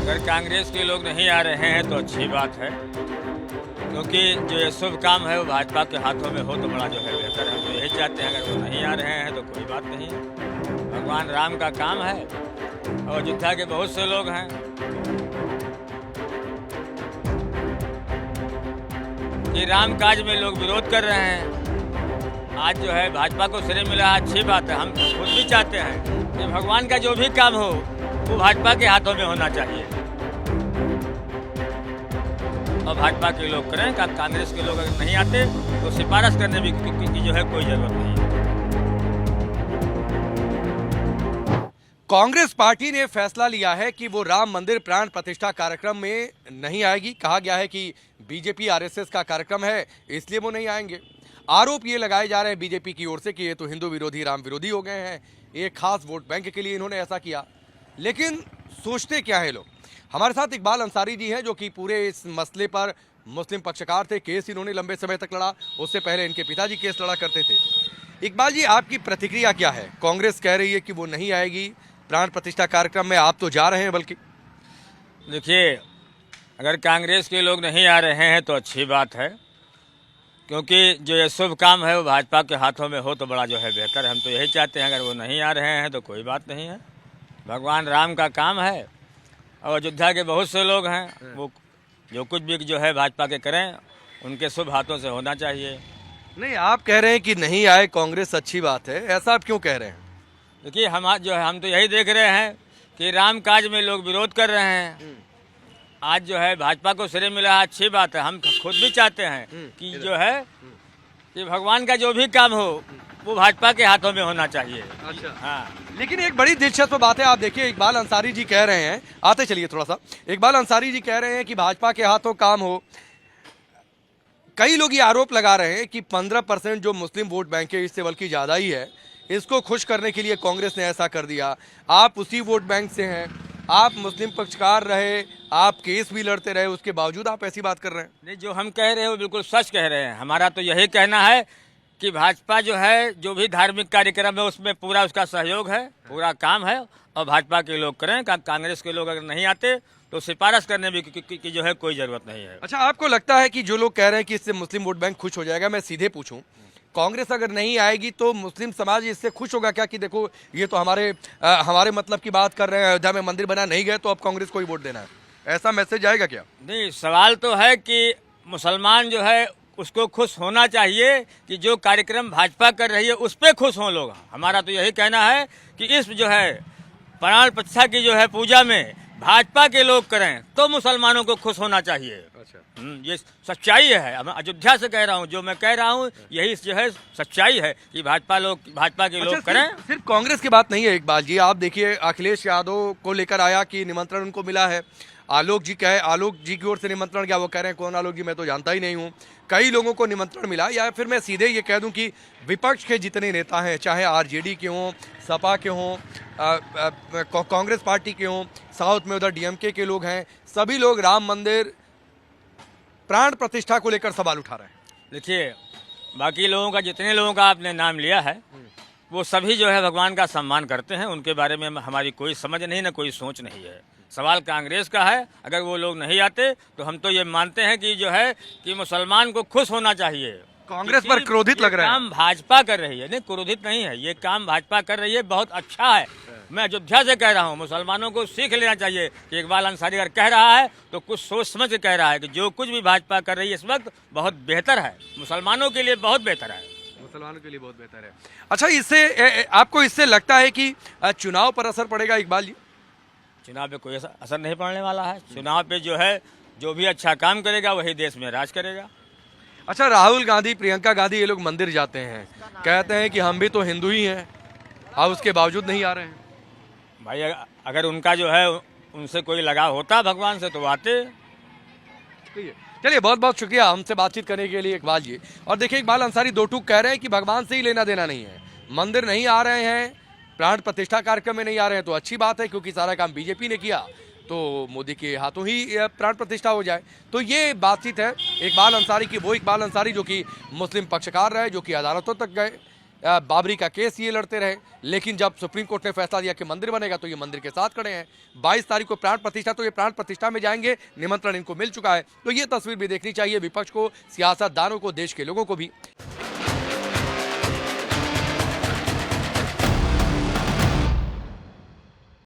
अगर कांग्रेस के लोग नहीं आ रहे हैं तो अच्छी बात है, क्योंकि जो ये शुभ काम है वो भाजपा के हाथों में हो तो बड़ा जो है बेहतर है। तो यही चाहते हैं, अगर वो नहीं आ रहे हैं तो कोई बात नहीं है। भगवान राम का काम है और अयोध्या के बहुत से लोग हैं। कि राम काज में लोग विरोध कर रहे हैं। आज जो है भाजपा को श्रेय मिला, अच्छी बात है। हम खुद भी चाहते हैं कि भगवान का जो भी काम हो वो भाजपा के हाथों में होना चाहिए और भाजपा के लोग करें। कांग्रेस के लोग अगर नहीं आते तो सिफारिश करने की जो है कोई जरूरत नहीं है। कांग्रेस पार्टी ने फैसला लिया है कि वो राम मंदिर प्राण प्रतिष्ठा कार्यक्रम में नहीं आएगी। कहा गया है कि बीजेपी आरएसएस का कार्यक्रम है, इसलिए वो नहीं आएंगे। आरोप ये लगाए जा रहे हैं बीजेपी की ओर से कि ये तो हिंदू विरोधी राम विरोधी हो गए हैं, एक खास वोट बैंक के लिए इन्होंने ऐसा किया। लेकिन सोचते क्या है लोग। हमारे साथ इकबाल अंसारी जी हैं, जो कि पूरे इस मसले पर मुस्लिम पक्षकार थे। केस इन्होंने लंबे समय तक लड़ा, उससे पहले इनके पिताजी केस लड़ा करते थे। इकबाल जी, आपकी प्रतिक्रिया क्या है? कांग्रेस कह रही है कि वो नहीं आएगी प्राण प्रतिष्ठा कार्यक्रम में, आप तो जा रहे हैं। बल्कि देखिए, अगर कांग्रेस के लोग नहीं आ रहे हैं तो अच्छी बात है, क्योंकि जो ये शुभ काम है वो भाजपा के हाथों में हो तो बड़ा जो है बेहतर है। हम तो यही चाहते हैं, अगर वो नहीं आ रहे हैं तो कोई बात नहीं है। भगवान राम का काम है और अयोध्या के बहुत से लोग हैं। वो जो कुछ भी जो है भाजपा के करें, उनके शुभ हाथों से होना चाहिए। नहीं, आप कह रहे हैं कि नहीं आए कांग्रेस, अच्छी बात है, ऐसा आप क्यों कह रहे हैं? देखिए, हम तो यही देख रहे हैं कि राम काज में लोग विरोध कर रहे हैं। आज जो है भाजपा को श्रेय मिला, अच्छी बात है। हम खुद भी चाहते हैं कि जो है कि भगवान का जो भी काम हो वो भाजपा के हाथों में होना चाहिए। अच्छा। हाँ, लेकिन एक बड़ी दिलचस्प बात है, आप देखिए इकबाल अंसारी जी कह रहे हैं, आते चलिए थोड़ा सा। इकबाल अंसारी जी कह रहे हैं कि भाजपा के हाथों काम हो। कई लोग ये आरोप लगा रहे हैं कि 15% जो मुस्लिम वोट बैंक है, इससे बल्कि ज्यादा ही है, इसको खुश करने के लिए कांग्रेस ने ऐसा कर दिया। आप उसी वोट बैंक से हैं, आप मुस्लिम पक्षकार रहे, आप केस भी लड़ते रहे, उसके बावजूद आप ऐसी बात कर रहे हैं। नहीं, जो हम कह रहे हैं वो बिल्कुल सच कह रहे हैं। हमारा तो यही कहना है कि भाजपा जो है जो भी धार्मिक कार्यक्रम है उसमें पूरा उसका सहयोग है, पूरा काम है और भाजपा के लोग करें। कांग्रेस के लोग अगर नहीं आते तो सिफारिश करने की जो है कोई जरूरत नहीं है। अच्छा, आपको लगता है कि जो लोग कह रहे हैं कि इससे मुस्लिम वोट बैंक खुश हो जाएगा, मैं सीधे पूछूं, कांग्रेस अगर नहीं आएगी तो मुस्लिम समाज इससे खुश होगा क्या कि देखो ये तो हमारे मतलब की बात कर रहे हैं, अयोध्या में मंदिर बना नहीं गए तो अब कांग्रेस को ही वोट देना है, ऐसा मैसेज आएगा क्या? नहीं, सवाल तो है कि मुसलमान जो है उसको खुश होना चाहिए कि जो कार्यक्रम भाजपा कर रही है उस पर खुश हों लोग। हमारा तो यही कहना है कि इस जो है प्राण प्रतिष्ठा की जो है पूजा में भाजपा के लोग करें तो मुसलमानों को खुश होना चाहिए। अच्छा। ये सच्चाई है। मैं अयोध्या से कह रहा हूँ, जो मैं कह रहा हूँ यही जो है सच्चाई है कि भाजपा के लोग करें। सिर्फ कांग्रेस की बात नहीं है इकबाल जी, आप देखिए अखिलेश यादव को लेकर आया कि निमंत्रण उनको मिला है। आलोक जी की ओर से निमंत्रण गया, वो कह रहे हैं कौन आलोक जी, मैं तो जानता ही नहीं हूँ। कई लोगों को निमंत्रण मिला। या फिर मैं सीधे ये कह दूं कि विपक्ष के जितने नेता हैं, चाहे आरजेडी के हों, सपा के हों, कांग्रेस पार्टी के हों, साउथ में उधर डीएमके के लोग हैं, सभी लोग राम मंदिर प्राण प्रतिष्ठा को लेकर सवाल उठा रहे हैं। देखिए, बाकी लोगों का जितने लोगों का आपने नाम लिया है वो सभी जो है भगवान का सम्मान करते हैं। उनके बारे में हमारी कोई समझ नहीं, ना कोई सोच नहीं है। सवाल कांग्रेस का है। अगर वो लोग नहीं आते तो हम तो ये मानते हैं कि जो है कि मुसलमान को खुश होना चाहिए। कांग्रेस पर क्रोधित लग रहा है। काम भाजपा कर रही है, नहीं क्रोधित नहीं है, ये काम भाजपा कर रही है, बहुत अच्छा है। मैं अयोध्या से कह रहा हूँ, मुसलमानों को सीख लेना चाहिए कि इकबाल अंसारी अगर कह रहा है तो कुछ सोच समझ के कह रहा है कि जो कुछ भी भाजपा कर रही है इस वक्त बहुत बेहतर है, मुसलमानों के लिए बहुत बेहतर है। मुसलमानों के लिए बहुत बेहतर है। अच्छा, इससे आपको इससे लगता है कि चुनाव पर असर पड़ेगा इकबाल जी? चुनाव पे कोई असर नहीं पड़ने वाला है। चुनाव पे जो है जो भी अच्छा काम करेगा वही देश में राज करेगा। अच्छा, राहुल गांधी, प्रियंका गांधी, ये लोग मंदिर जाते हैं, कहते हैं कि हम भी तो हिंदू ही हैं, आप उसके बावजूद नहीं आ रहे हैं। भाई, अगर उनका जो है उनसे कोई लगाव होता भगवान से तो आते। चलिए, बहुत बहुत शुक्रिया हमसे बातचीत करने के लिए इकबाल जी। और देखिए, इकबाल अंसारी दो टूक कह रहे हैं कि भगवान से ही लेना देना नहीं है, मंदिर नहीं आ रहे हैं, प्राण प्रतिष्ठा कार्यक्रम में नहीं आ रहे हैं तो अच्छी बात है, क्योंकि सारा काम बीजेपी ने किया तो मोदी के हाथों ही प्राण प्रतिष्ठा हो जाए। तो ये बातचीत है इकबाल अंसारी की, वो इकबाल अंसारी जो कि मुस्लिम पक्षकार रहे, जो कि अदालतों तक गए, बाबरी का केस ये लड़ते रहे, लेकिन जब सुप्रीम कोर्ट ने फैसला दिया कि मंदिर बनेगा तो ये मंदिर के साथ खड़े हैं। 22 तारीख को प्राण प्रतिष्ठा, तो ये प्राण प्रतिष्ठा में जाएंगे, निमंत्रण इनको मिल चुका है। तो ये तस्वीर भी देखनी चाहिए विपक्ष को, सियासतदानों को, देश के लोगों को भी।